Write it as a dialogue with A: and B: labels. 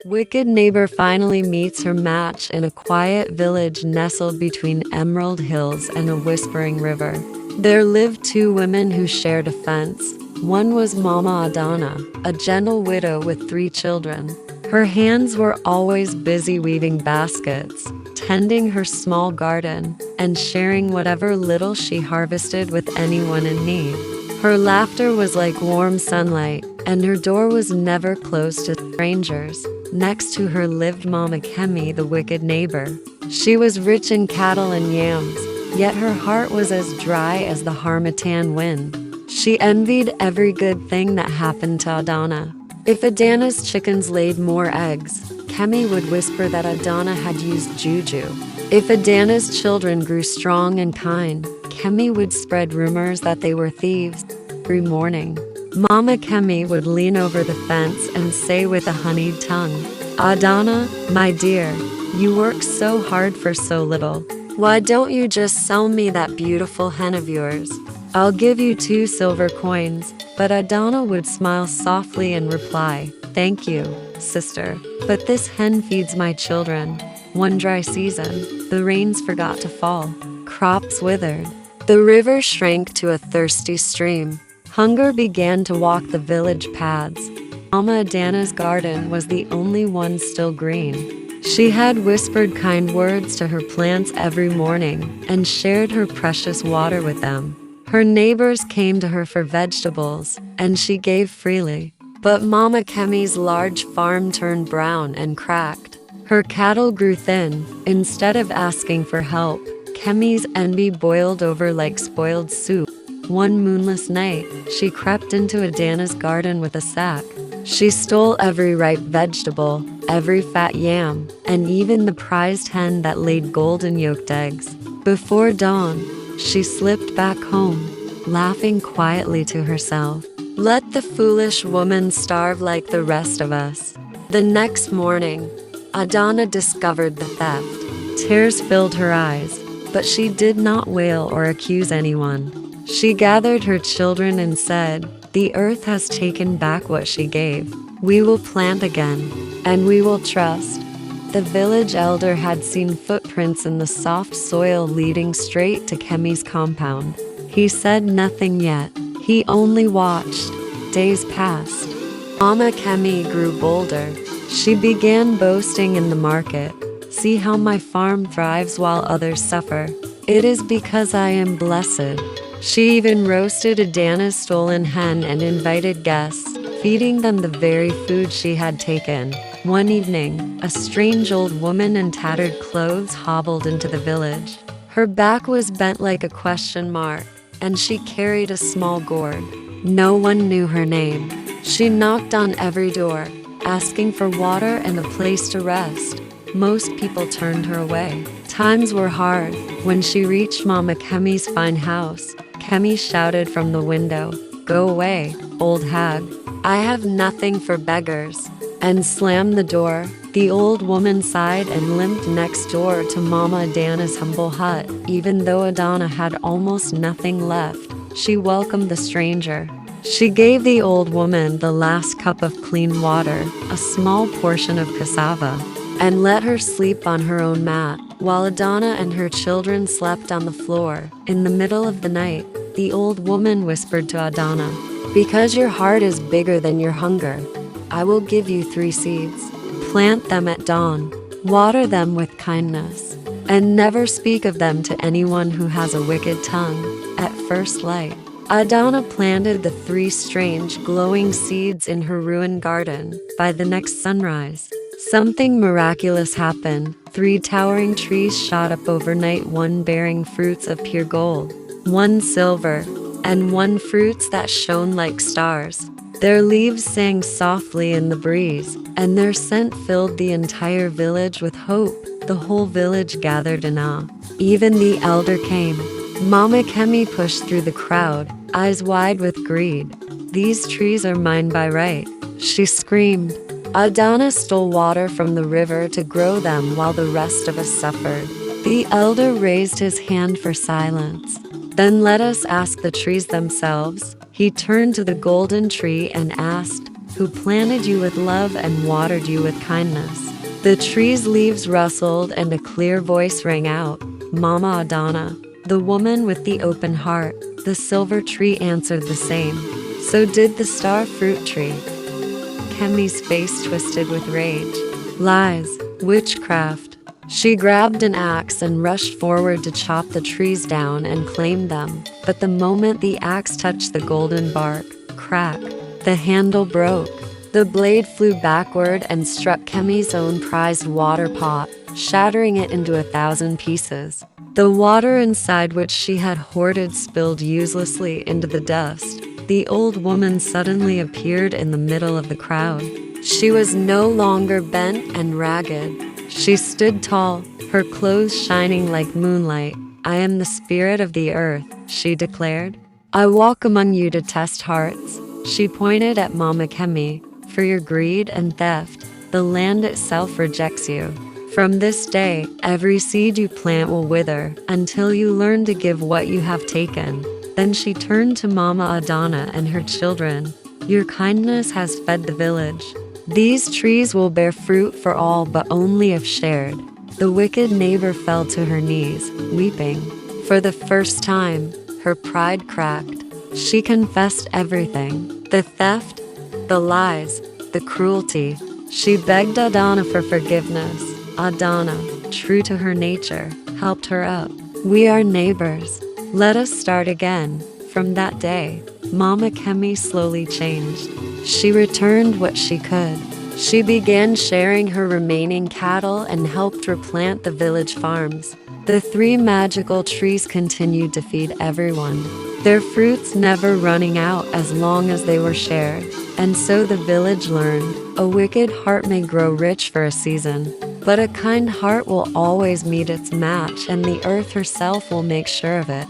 A: Wicked neighbor finally meets her match in a quiet village nestled between emerald hills and a whispering river. There lived two women who shared a fence. One was Mama Adanna, a gentle widow with 3 children. Her hands were always busy weaving baskets, tending her small garden, and sharing whatever little she harvested with anyone in need. Her laughter was like warm sunlight, and her door was never closed to strangers. Next to her lived Mama Kemi, the wicked neighbor. She was rich in cattle and yams, yet her heart was as dry as the harmattan wind. She envied every good thing that happened to Adanna. If Adanna's chickens laid more eggs, Kemi would whisper that Adanna had used juju. If Adanna's children grew strong and kind, Kemi would spread rumors that they were thieves. Every morning, Mama Kemi would lean over the fence and say with a honeyed tongue, "Adanna, my dear, you work so hard for so little. Why don't you just sell me that beautiful hen of yours? I'll give you 2 silver coins." But Adanna would smile softly and reply, "Thank you, sister, but this hen feeds my children." One dry season, the rains forgot to fall. Crops withered. The river shrank to a thirsty stream. Hunger began to walk the village paths. Mama Adanna's garden was the only one still green. She had whispered kind words to her plants every morning and shared her precious water with them. Her neighbors came to her for vegetables, and she gave freely. But Mama Kemi's large farm turned brown and cracked. Her cattle grew thin. Instead of asking for help, Kemi's envy boiled over like spoiled soup. One moonless night, she crept into Adanna's garden with a sack. She stole every ripe vegetable, every fat yam, and even the prized hen that laid golden yolked eggs. Before dawn, she slipped back home, laughing quietly to herself. Let the foolish woman starve like the rest of us. The next morning, Adanna discovered the theft. Tears filled her eyes, but she did not wail or accuse anyone. She gathered her children and said, "The earth has taken back what she gave. We will plant again, and we will trust." The village elder had seen footprints in the soft soil leading straight to Kemi's compound. He said nothing yet. He only watched. Days passed. Mama Kemi grew bolder. She began boasting in the market. "See how my farm thrives while others suffer. It is because I am blessed." She even roasted Adanna's stolen hen and invited guests, feeding them the very food she had taken. One evening, a strange old woman in tattered clothes hobbled into the village. Her back was bent like a question mark, and she carried a small gourd. No one knew her name. She knocked on every door, asking for water and a place to rest. Most people turned her away. Times were hard. When she reached Mama Kemi's fine house, Kemi shouted from the window, "Go away, old hag. I have nothing for beggars," and slammed the door. The old woman sighed and limped next door to Mama Adanna's humble hut. Even though Adanna had almost nothing left, she welcomed the stranger. She gave the old woman the last cup of clean water, a small portion of cassava, and let her sleep on her own mat, while Adanna and her children slept on the floor. In the middle of the night, the old woman whispered to Adanna, "Because your heart is bigger than your hunger, I will give you 3 seeds. Plant them at dawn, water them with kindness, and never speak of them to anyone who has a wicked tongue." At first light, Adanna planted the 3 strange, glowing seeds in her ruined garden. By the next sunrise, something miraculous happened. 3 towering trees shot up overnight, one bearing fruits of pure gold, one silver, and one fruits that shone like stars. Their leaves sang softly in the breeze, and their scent filled the entire village with hope. The whole village gathered in awe. Even the elder came. Mama Kemi pushed through the crowd, eyes wide with greed. "These trees are mine by right," she screamed. Adanna stole water from the river to grow them while the rest of us suffered. The elder raised his hand for silence. "Then let us ask the trees themselves." He turned to the golden tree and asked, who planted you with love and watered you with kindness. The tree's leaves rustled and a clear voice rang out, Mama Adanna, the woman with the open heart. The silver tree answered the same. So did the star fruit tree. Kemi's face twisted with rage. Lies, witchcraft. She grabbed an axe and rushed forward to chop the trees down and claim them. But the moment the axe touched the golden bark, crack, the handle broke. The blade flew backward and struck Kemi's own prized water pot, shattering it into 1,000 pieces. The water inside which she had hoarded spilled uselessly into the dust. The old woman suddenly appeared in the middle of the crowd. She was no longer bent and ragged. She stood tall, her clothes shining like moonlight. I am the spirit of the earth, she declared. I walk among you to test hearts. She pointed at Mama Kemi. For your greed and theft, the land itself rejects you. From this day, every seed you plant will wither until you learn to give what you have taken. Then she turned to Mama Adanna and her children. Your kindness has fed the village. These trees will bear fruit for all, but only if shared. The wicked neighbor fell to her knees, weeping. For the first time, her pride cracked. She confessed everything. The theft, the lies, the cruelty. She begged Adanna for forgiveness. Adanna, true to her nature, helped her up. We are neighbors. Let us start again. From that day, Mama Kemi slowly changed. She returned what she could. She began sharing her remaining cattle and helped replant the village farms. The 3 magical trees continued to feed everyone, their fruits never running out as long as they were shared. And so the village learned, a wicked heart may grow rich for a season, but a kind heart will always meet its match, and the earth herself will make sure of it.